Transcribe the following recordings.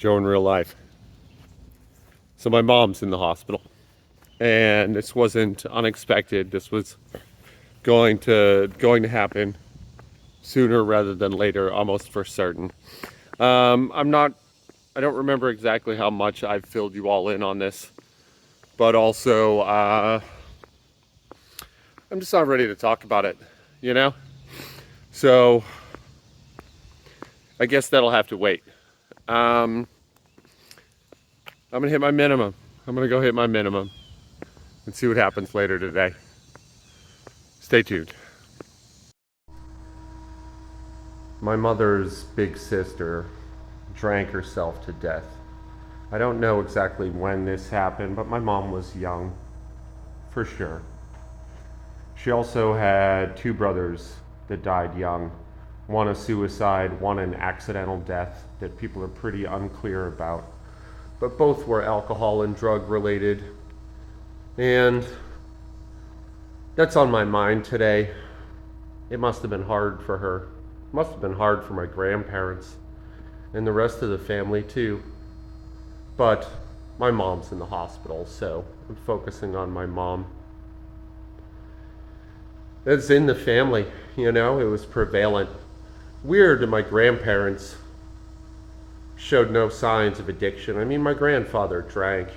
Joe in real life. So my mom's in the hospital, and this wasn't unexpected. This was going to happen sooner rather than later, almost for certain. I'm not. I don't remember exactly how much I've filled you all in on this, but also I'm just not ready to talk about it. You know. So I guess that'll have to wait. Um, I'm gonna hit my minimum. I'm gonna go hit my minimum and see what happens later today. Stay tuned. My mother's big sister drank herself to death. I don't know exactly when this happened, but my mom was young, for sure. She also had two brothers that died young. One a suicide, one an accidental death that people are pretty unclear about. But both were alcohol and drug related. And that's on my mind today. It must have been hard for her. It must have been hard for my grandparents and the rest of the family too. But my mom's in the hospital, so I'm focusing on my mom. It's in the family, you know, it was prevalent. Weird, my grandparents showed no signs of addiction. I mean, my grandfather drank,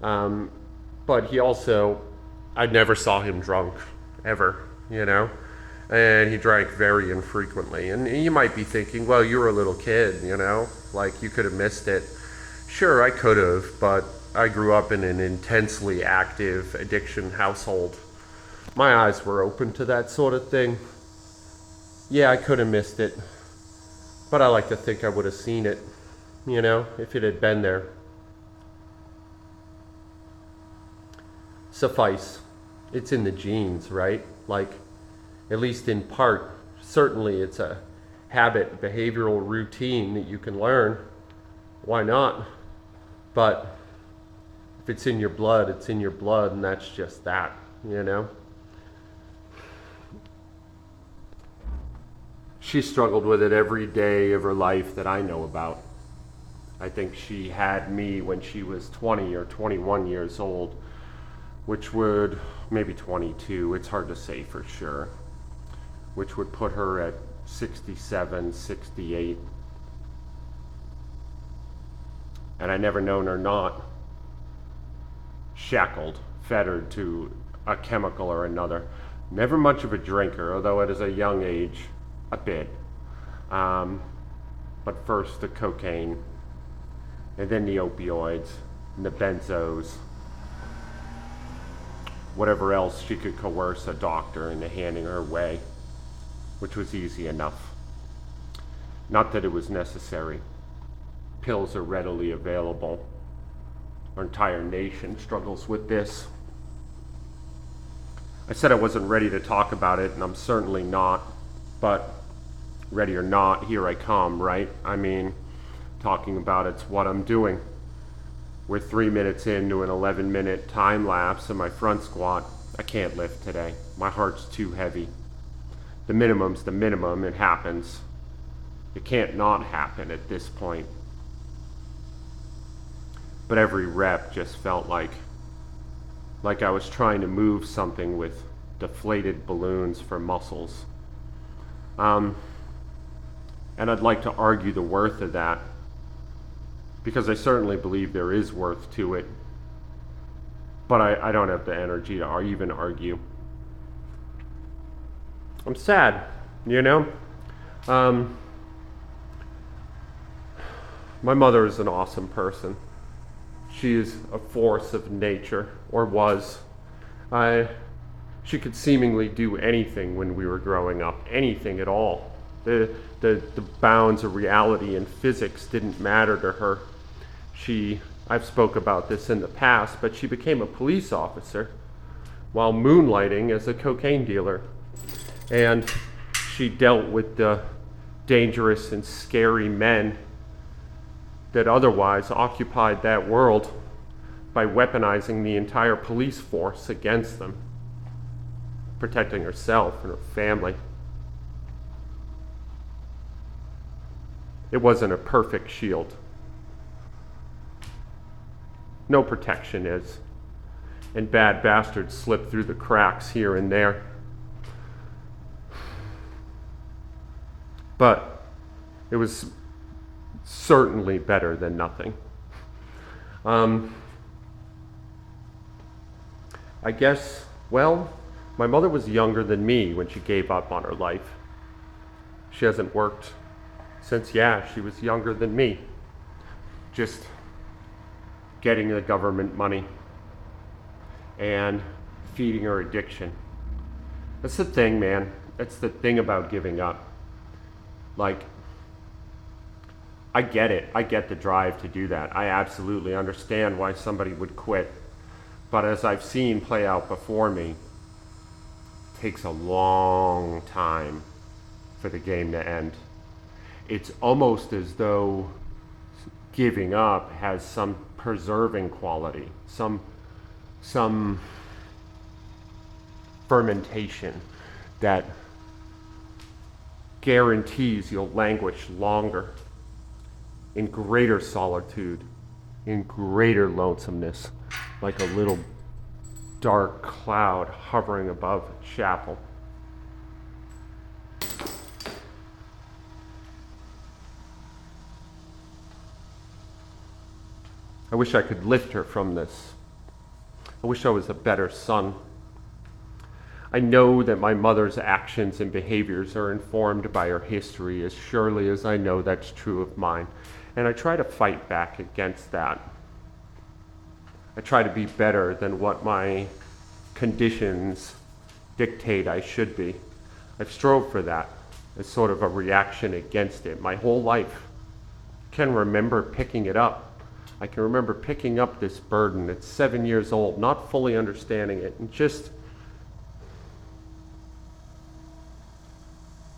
but he also, I never saw him drunk, ever, you know? And he drank very infrequently. And you might be thinking, well, you were a little kid, you know? Like, you could have missed it. Sure, I could have, but I grew up in an intensely active addiction household. My eyes were open to that sort of thing. Yeah, I could have missed it, but I like to think I would have seen it, you know, if it had been there. Suffice, it's in the genes, right? Like, at least in part, certainly it's a habit, behavioral routine that you can learn. Why not? But if it's in your blood, it's in your blood, and that's just that, you know? She struggled with it every day of her life that I know about. I think she had me when she was 20 or 21 years old, which would, maybe 22, it's hard to say for sure, which would put her at 67, 68. And I never known her not shackled, fettered to a chemical or another. Never much of a drinker, although at a young age, a bit. But first the cocaine, and then the opioids, and the benzos, whatever else she could coerce a doctor into handing her way, which was easy enough. Not that it was necessary. Pills are readily available. Our entire nation struggles with this. I said I wasn't ready to talk about it, and I'm certainly not, but ready or not, here I come, right? I mean, talking about it's what I'm doing. We're 3 minutes into an 11-minute time lapse of my front squat. I can't lift today. My heart's too heavy. The minimum's the minimum. It happens. It can't not happen at this point. But every rep just felt like I was trying to move something with deflated balloons for muscles. And I'd like to argue the worth of that, because I certainly believe there is worth to it. But I don't have the energy to even argue. I'm sad, you know? My mother is an awesome person. She is a force of nature, or was. She could seemingly do anything when we were growing up, anything at all. The bounds of reality and physics didn't matter to her. I've spoke about this in the past, but she became a police officer while moonlighting as a cocaine dealer. And she dealt with the dangerous and scary men that otherwise occupied that world by weaponizing the entire police force against them, protecting herself and her family. It wasn't a perfect shield. no protection is. And bad bastards slip through the cracks here and there. But it was certainly better than nothing. I guess, well, my mother was younger than me when she gave up on her life. She hasn't worked since, she was younger than me. Just getting the government money and feeding her addiction. That's the thing, man. That's the thing about giving up. Like, I get it. I get the drive to do that. I absolutely understand why somebody would quit. But as I've seen play out before me, it takes a long time for the game to end. It's almost as though giving up has some preserving quality, some fermentation that guarantees you'll languish longer in greater solitude, in greater lonesomeness, like a little dark cloud hovering above Chapel. I wish I could lift her from this. I wish I was a better son. I know that my mother's actions and behaviors are informed by her history as surely as I know that's true of mine. And I try to fight back against that. I try to be better than what my conditions dictate I should be. I've strove for that as sort of a reaction against it my whole life. I can remember picking it up. I can remember picking up this burden at 7 years old, not fully understanding it, and just,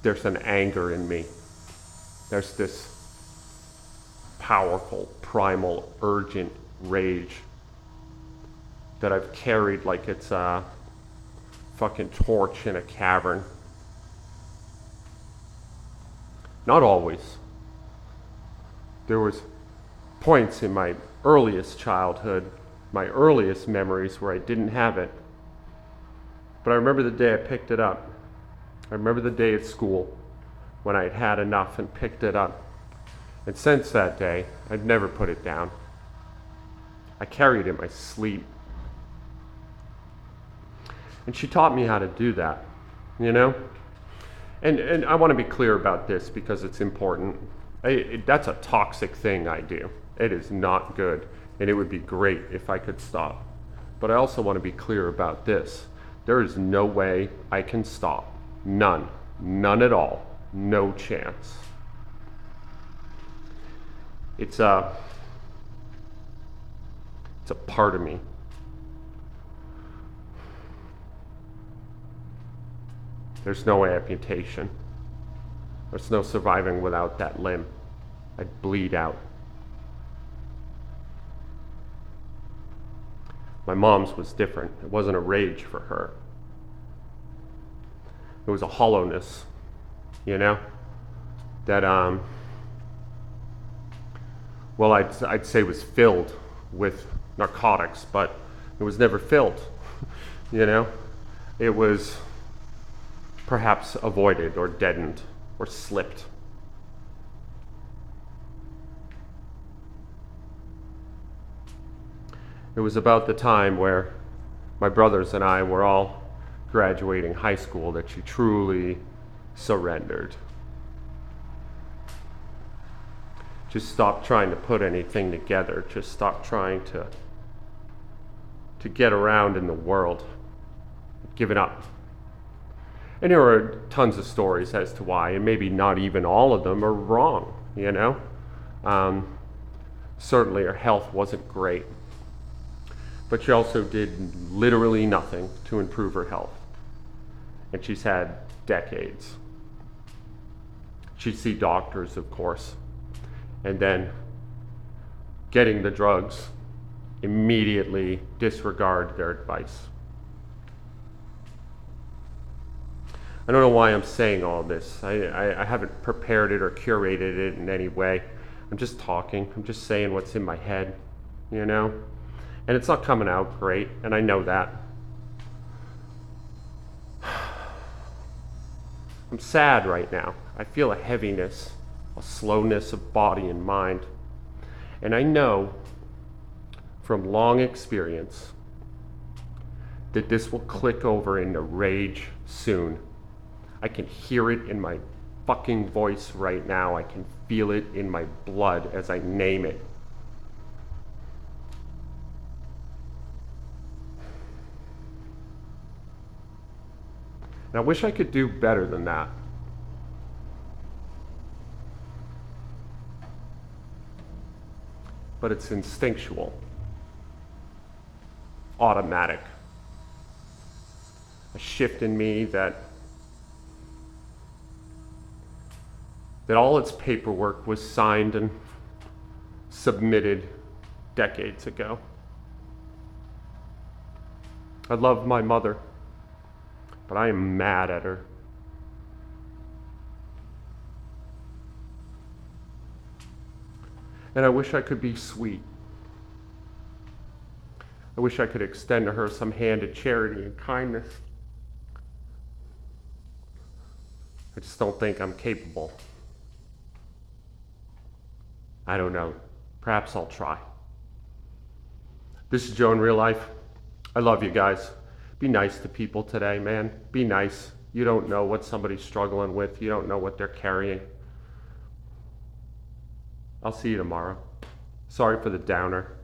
there's an anger in me. There's this powerful, primal, urgent rage that I've carried like it's a fucking torch in a cavern. Not always. There was points in my earliest childhood, my earliest memories where I didn't have it. But I remember the day I picked it up. I remember the day at school when I'd had enough and picked it up. And since that day, I've never put it down. I carry it in my sleep. And she taught me how to do that, you know? And I want to be clear about this because it's important. That's a toxic thing I do. It is not good, and it would be great if I could stop. But I also want to be clear about this. There is no way I can stop. None. None at all. No chance. It's a part of me. There's no amputation. There's no surviving without that limb. I'd bleed out. My mom's was different. It wasn't a rage for her. It was a hollowness, you know? That, well, I'd say was filled with narcotics, but it was never filled, you know? It was perhaps avoided or deadened or slipped. It was about the time where my brothers and I were all graduating high school that she truly surrendered. Just stopped trying to put anything together. Just stopped trying to get around in the world. Given up. And there are tons of stories as to why, and maybe not even all of them are wrong, you know? Certainly her health wasn't great. But she also did literally nothing to improve her health. And she's had decades. She'd see doctors, of course. And then getting the drugs, immediately disregard their advice. I don't know why I'm saying all this. I haven't prepared it or curated it in any way. I'm just talking. I'm just saying what's in my head, you know? And it's not coming out great, and I know that. I'm sad right now. I feel a heaviness, a slowness of body and mind. And I know from long experience that this will click over into rage soon. I can hear it in my fucking voice right now. I can feel it in my blood as I name it. And I wish I could do better than that. But it's instinctual, automatic. A shift in me that all its paperwork was signed and submitted decades ago. I love my mother, but I am mad at her. And I wish I could be sweet. I wish I could extend to her some hand of charity and kindness. I just don't think I'm capable. I don't know. Perhaps I'll try. This is Joe in real life. I love you guys. Be nice to people today, man. Be nice. You don't know what somebody's struggling with. You don't know what they're carrying. I'll see you tomorrow. Sorry for the downer.